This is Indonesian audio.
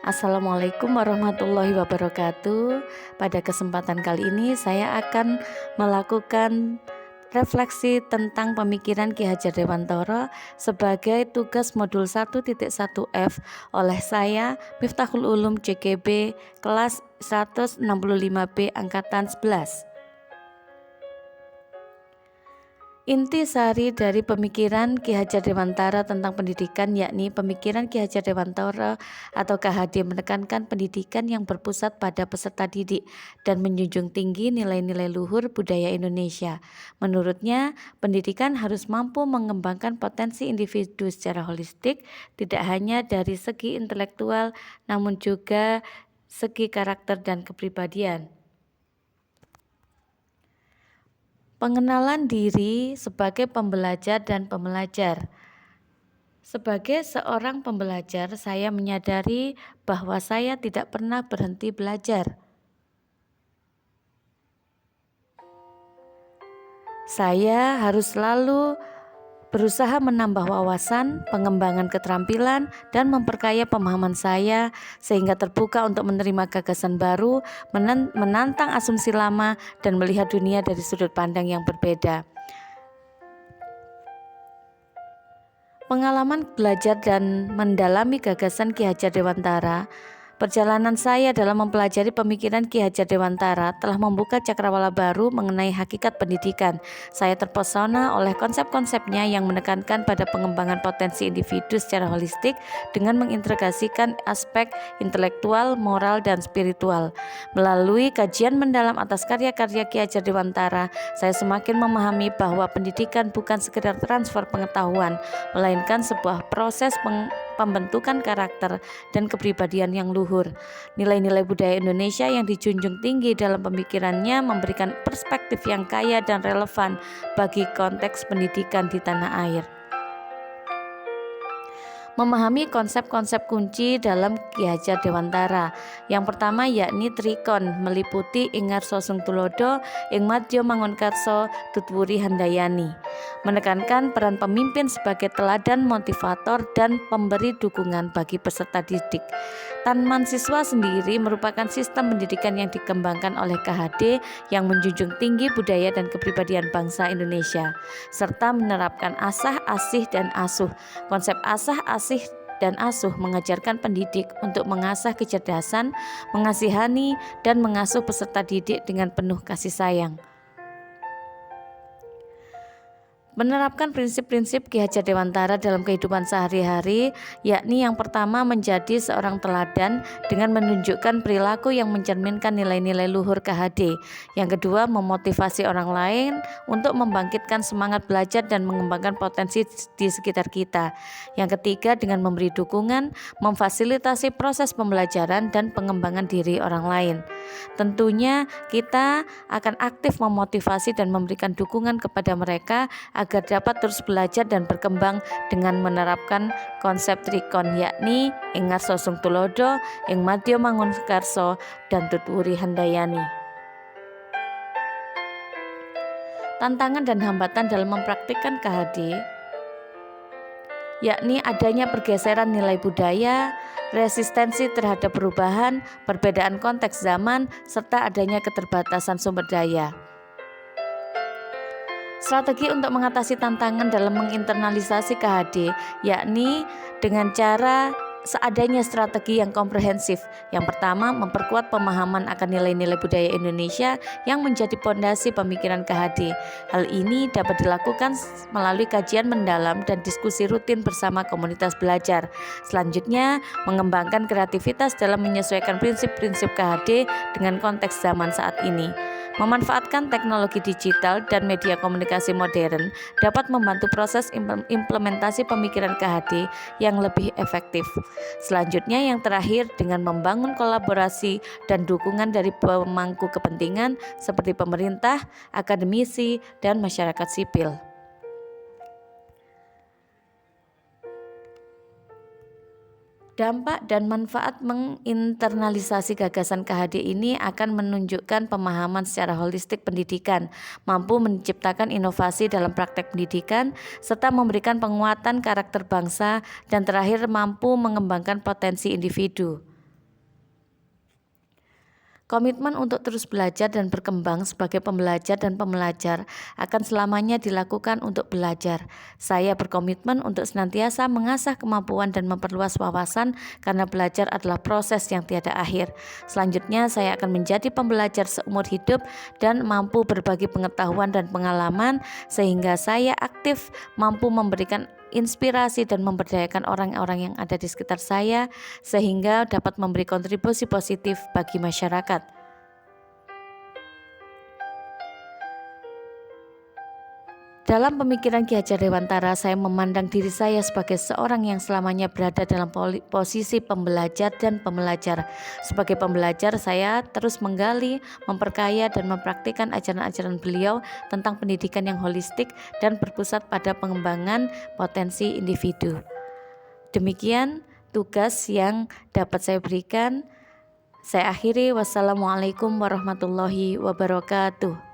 Assalamualaikum warahmatullahi wabarakatuh. Pada kesempatan kali ini saya akan melakukan refleksi tentang pemikiran Ki Hajar Dewantara sebagai tugas modul 1.1F oleh saya Miftahul Ulum JKB kelas 165B angkatan 11. Inti sari dari pemikiran Ki Hajar Dewantara tentang pendidikan yakni pemikiran Ki Hajar Dewantara atau KHD menekankan pendidikan yang berpusat pada peserta didik dan menjunjung tinggi nilai-nilai luhur budaya Indonesia. Menurutnya, pendidikan harus mampu mengembangkan potensi individu secara holistik, tidak hanya dari segi intelektual namun juga segi karakter dan kepribadian. Pengenalan diri sebagai pembelajar dan pembelajar. Sebagai seorang pembelajar, saya menyadari bahwa saya tidak pernah berhenti belajar. Saya harus selalu berusaha menambah wawasan, pengembangan keterampilan, dan memperkaya pemahaman saya sehingga terbuka untuk menerima gagasan baru, menantang asumsi lama, dan melihat dunia dari sudut pandang yang berbeda. Pengalaman belajar dan mendalami gagasan Ki Hajar Dewantara. Perjalanan saya dalam mempelajari pemikiran Ki Hajar Dewantara telah membuka cakrawala baru mengenai hakikat pendidikan. Saya terpesona oleh konsep-konsepnya yang menekankan pada pengembangan potensi individu secara holistik dengan mengintegrasikan aspek intelektual, moral, dan spiritual. Melalui kajian mendalam atas karya-karya Ki Hajar Dewantara, saya semakin memahami bahwa pendidikan bukan sekedar transfer pengetahuan, melainkan sebuah proses pembentukan karakter dan kepribadian yang luhur. Nilai-nilai budaya Indonesia yang dijunjung tinggi dalam pemikirannya memberikan perspektif yang kaya dan relevan bagi konteks pendidikan di tanah air. Memahami konsep-konsep kunci dalam Ki Hajar Dewantara. Yang pertama yakni trikon, meliputi Ingarso Sung Tulodo, Ing Madya Mangunkarso, Tutwuri Handayani. Menekankan peran pemimpin sebagai teladan motivator dan pemberi dukungan bagi peserta didik. Tanman Siswa sendiri merupakan sistem pendidikan yang dikembangkan oleh KHD yang menjunjung tinggi budaya dan kepribadian bangsa Indonesia, serta menerapkan asah, asih, dan asuh. Konsep asah, asih, dan asuh mengajarkan pendidik untuk mengasah kecerdasan, mengasihani, dan mengasuh peserta didik dengan penuh kasih sayang. Menerapkan prinsip-prinsip Ki Hajar Dewantara dalam kehidupan sehari-hari, yakni yang pertama menjadi seorang teladan dengan menunjukkan perilaku yang mencerminkan nilai-nilai luhur KHD. Yang kedua, memotivasi orang lain untuk membangkitkan semangat belajar dan mengembangkan potensi di sekitar kita. Yang ketiga, dengan memberi dukungan, memfasilitasi proses pembelajaran dan pengembangan diri orang lain. Tentunya kita akan aktif memotivasi dan memberikan dukungan kepada mereka agar dapat terus belajar dan berkembang dengan menerapkan konsep trikon, yakni Ing Ngarso Sung Tulodo, Ing Madya Mangunkarso, dan Tutwuri Handayani. Tantangan dan hambatan dalam mempraktikkan KHD yakni adanya pergeseran nilai budaya, resistensi terhadap perubahan, perbedaan konteks zaman, serta adanya keterbatasan sumber daya. Strategi untuk mengatasi tantangan dalam menginternalisasi KHD yakni dengan cara seadanya strategi yang komprehensif. Yang pertama, memperkuat pemahaman akan nilai-nilai budaya Indonesia yang menjadi pondasi pemikiran KHD. Hal ini dapat dilakukan melalui kajian mendalam dan diskusi rutin bersama komunitas belajar. Selanjutnya, mengembangkan kreativitas dalam menyesuaikan prinsip-prinsip KHD dengan konteks zaman saat ini. Memanfaatkan teknologi digital dan media komunikasi modern dapat membantu proses implementasi pemikiran KHD yang lebih efektif. Selanjutnya, yang terakhir, dengan membangun kolaborasi dan dukungan dari pemangku kepentingan seperti pemerintah, akademisi, dan masyarakat sipil. Dampak dan manfaat menginternalisasi gagasan KHD ini akan menunjukkan pemahaman secara holistik pendidikan, mampu menciptakan inovasi dalam praktek pendidikan, serta memberikan penguatan karakter bangsa, dan terakhir mampu mengembangkan potensi individu. Komitmen untuk terus belajar dan berkembang sebagai pembelajar dan pembelajar akan selamanya dilakukan untuk belajar. Saya berkomitmen untuk senantiasa mengasah kemampuan dan memperluas wawasan karena belajar adalah proses yang tiada akhir. Selanjutnya, saya akan menjadi pembelajar seumur hidup dan mampu berbagi pengetahuan dan pengalaman sehingga saya aktif mampu memberikan inspirasi dan memberdayakan orang-orang yang ada di sekitar saya sehingga dapat memberi kontribusi positif bagi masyarakat. Dalam pemikiran Ki Hajar Dewantara, saya memandang diri saya sebagai seorang yang selamanya berada dalam posisi pembelajar dan pembelajar. Sebagai pembelajar, saya terus menggali, memperkaya, dan mempraktikkan ajaran-ajaran beliau tentang pendidikan yang holistik dan berpusat pada pengembangan potensi individu. Demikian tugas yang dapat saya berikan. Saya akhiri, wassalamualaikum warahmatullahi wabarakatuh.